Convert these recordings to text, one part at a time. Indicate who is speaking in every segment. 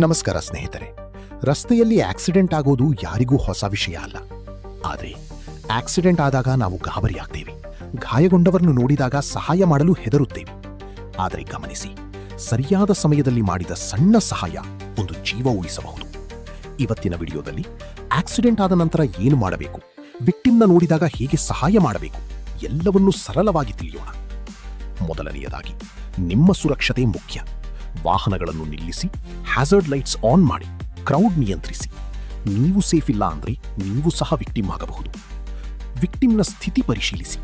Speaker 1: ನಮಸ್ಕಾರ ಸ್ನೇಹಿತರೆ. ರಸ್ತೆಯಲ್ಲಿ ಆಕ್ಸಿಡೆಂಟ್ ಆಗೋದು ಯಾರಿಗೂ ಹೊಸ ವಿಷಯ ಅಲ್ಲ. ಆದರೆ ಆಕ್ಸಿಡೆಂಟ್ ಆದಾಗ ನಾವು ಗಾಬರಿಯಾಗ್ತೇವೆ, ಗಾಯಗೊಂಡವರನ್ನು ನೋಡಿದಾಗ ಸಹಾಯ ಮಾಡಲು ಹೆದರುತ್ತೇವೆ. ಆದರೆ ಗಮನಿಸಿ, ಸರಿಯಾದ ಸಮಯದಲ್ಲಿ ಮಾಡಿದ ಸಣ್ಣ ಸಹಾಯ ಒಂದು ಜೀವ ಉಳಿಸಬಹುದು. ಇವತ್ತಿನ ವಿಡಿಯೋದಲ್ಲಿ ಆಕ್ಸಿಡೆಂಟ್ ಆದ ನಂತರ ಏನು ಮಾಡಬೇಕು, ವಿಕ್ಟಿಮ್ನ ನೋಡಿದಾಗ ಹೇಗೆ ಸಹಾಯ ಮಾಡಬೇಕು, ಎಲ್ಲವನ್ನೂ ಸರಳವಾಗಿ ತಿಳಿಯೋಣ. ಮೊದಲನೆಯದಾಗಿ, ನಿಮ್ಮ ಸುರಕ್ಷತೆ ಮುಖ್ಯ. ವಾಹನಗಳನ್ನು ನಿಲ್ಲಿಸಿ, ಹ್ಯಾಜರ್ಡ್ ಲೈಟ್ಸ್ ಆನ್ ಮಾಡಿ, ಕ್ರೌಡ್ ನಿಯಂತ್ರಿಸಿ. ನೀವು ಸೇಫ್ ಇಲ್ಲ ಅಂದ್ರೆ ನೀವು ಸಹ ವಿಕ್ಟಿಮ್ ಆಗಬಹುದು. ವಿಕ್ಟಿಮ್ನ ಸ್ಥಿತಿ ಪರಿಶೀಲಿಸಿ.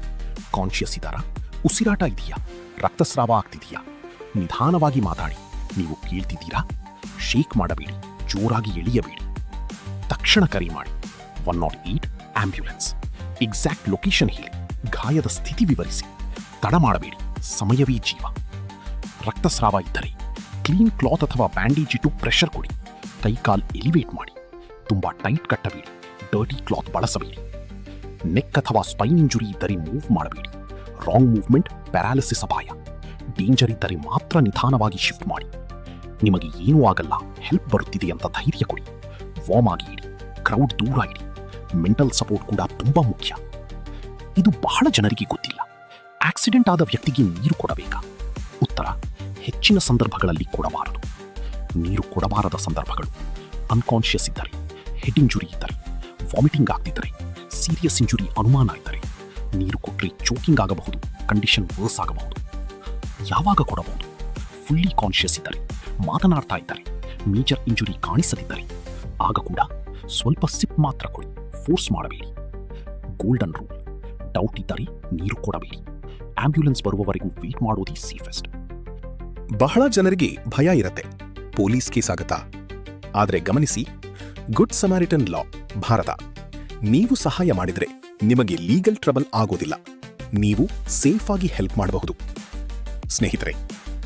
Speaker 1: ಕಾನ್ಷಿಯಸ್ ಇದ್ದಾರಾ, ಉಸಿರಾಟ ಇದೆಯಾ, ರಕ್ತಸ್ರಾವ ಆಗ್ತಿದೆಯಾ? ನಿಧಾನವಾಗಿ ಮಾತಾಡಿ. ನೀವು ಕೇಳ್ತಿದ್ದೀರಾ? ಶೇಕ್ ಮಾಡಬೇಡಿ, ಜೋರಾಗಿ ಎಳೆಯಬೇಡಿ. ತಕ್ಷಣ ಕರೆ ಮಾಡಿ 108 ಆಂಬ್ಯುಲೆನ್ಸ್. ಎಕ್ಸಾಕ್ಟ್ ಲೊಕೇಶನ್ ಹೇಳಿ, ಗಾಯದ ಸ್ಥಿತಿ ವಿವರಿಸಿ. ತಡ ಮಾಡಬೇಡಿ, ಸಮಯವೇ ಜೀವ. ರಕ್ತಸ್ರಾವ ಇದ್ದರೆ ಕ್ಲೀನ್ ಕ್ಲಾತ್ ಅಥವಾ ಬ್ಯಾಂಡೇಜ್ ಇಟ್ಟು ಪ್ರೆಷರ್ ಕೊಡಿ. ಕೈಕಾಲ್ ಎಲಿವೇಟ್ ಮಾಡಿ. ತುಂಬಾ ಟೈಟ್ ಕಟ್ಟಬೇಡಿ, ಡರ್ಟಿ ಕ್ಲಾತ್ ಬಳಸಬೇಡಿ. ನೆಕ್ ಅಥವಾ ಸ್ಪೈನ್ ಇಂಜುರಿ ಇದ್ದರೆ ಮೂವ್ ಮಾಡಬೇಡಿ. ರಾಂಗ್ ಮೂವ್ಮೆಂಟ್ ಪ್ಯಾರಾಲಿಸಿಸ್ ಅಪಾಯ. ಡೇಂಜರ್ ಇದ್ದರೆ ಮಾತ್ರ ನಿಧಾನವಾಗಿ ಶಿಫ್ಟ್ ಮಾಡಿ. ನಿಮಗೆ ಏನೂ ಆಗಲ್ಲ, ಹೆಲ್ಪ್ ಬರುತ್ತಿದೆ ಅಂತ ಧೈರ್ಯ ಕೊಡಿ. ವಾರ್ಮ್ ಆಗಿ ಇಡಿ, ಕ್ರೌಡ್ ದೂರ ಇಡಿ. ಮೆಂಟಲ್ ಸಪೋರ್ಟ್ ಕೂಡ ತುಂಬಾ ಮುಖ್ಯ. ಇದು ಬಹಳ ಜನರಿಗೆ ಗೊತ್ತಿಲ್ಲ. ಆಕ್ಸಿಡೆಂಟ್ ಆದ ವ್ಯಕ್ತಿಗೆ ನೀರು ಕೊಡಬೇಕಾ? ಉತ್ತರ: ಹೆಚ್ಚಿನ ಸಂದರ್ಭಗಳಲ್ಲಿ ಕೊಡಬಾರದು. ನೀರು ಕೊಡಬಾರದ ಸಂದರ್ಭಗಳು: ಅನ್ಕಾನ್ಷಿಯಸ್ ಇದ್ದರೆ, ಹೆಡ್ ಇಂಜುರಿ ಇದ್ದರೆ, ವಾಮಿಟಿಂಗ್ ಆಗ್ತಿದ್ದರೆ, ಸೀರಿಯಸ್ ಇಂಜುರಿ ಅನುಮಾನ ಇದ್ದರೆ. ನೀರು ಕೊಟ್ಟರೆ ಚೋಕಿಂಗ್ ಆಗಬಹುದು, ಕಂಡೀಷನ್ ವರ್ಸ್ ಆಗಬಹುದು. ಯಾವಾಗ ಕೊಡಬಹುದು? ಫುಲ್ಲಿ ಕಾನ್ಷಿಯಸ್ ಇದ್ದರೆ, ಮಾತನಾಡ್ತಾ ಇದ್ದರೆ, ಮೇಜರ್ ಇಂಜುರಿ ಕಾಣಿಸದಿದ್ದರೆ. ಆಗ ಕೂಡ ಸ್ವಲ್ಪ ಸಿಪ್ ಮಾತ್ರ ಕೊಡಿ, ಫೋರ್ಸ್ ಮಾಡಬೇಡಿ. ಗೋಲ್ಡನ್ ರೂಲ್: ಡೌಟ್ ಇದ್ದರೆ ನೀರು ಕೊಡಬೇಡಿ. ಆಂಬ್ಯುಲೆನ್ಸ್ ಬರುವವರೆಗೂ ವೇಟ್ ಮಾಡೋದೇ ಸೇಫೆಸ್ಟ್.
Speaker 2: ಬಹಳ ಜನರಿಗೆ ಭಯ ಇರತ್ತೆ, ಪೊಲೀಸ್ ಕೇಸ್ ಆಗತ್ತಾ? ಆದರೆ ಗಮನಿಸಿ, ಗುಡ್ ಸಮಾರಿಟನ್ ಲಾ ಭಾರತ. ನೀವು ಸಹಾಯ ಮಾಡಿದ್ರೆ ನಿಮಗೆ ಲೀಗಲ್ ಟ್ರಬಲ್ ಆಗೋದಿಲ್ಲ. ನೀವು ಸೇಫ್ ಆಗಿ ಹೆಲ್ಪ್ ಮಾಡಬಹುದು. ಸ್ನೇಹಿತರೆ,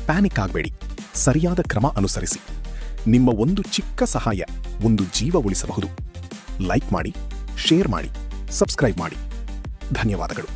Speaker 2: ಪ್ಯಾನಿಕ್ ಆಗಬೇಡಿ, ಸರಿಯಾದ ಕ್ರಮ ಅನುಸರಿಸಿ. ನಿಮ್ಮ ಒಂದು ಚಿಕ್ಕ ಸಹಾಯ ಒಂದು ಜೀವ ಉಳಿಸಬಹುದು. ಲೈಕ್ ಮಾಡಿ, ಶೇರ್ ಮಾಡಿ, ಸಬ್ಸ್ಕ್ರೈಬ್ ಮಾಡಿ. ಧನ್ಯವಾದಗಳು.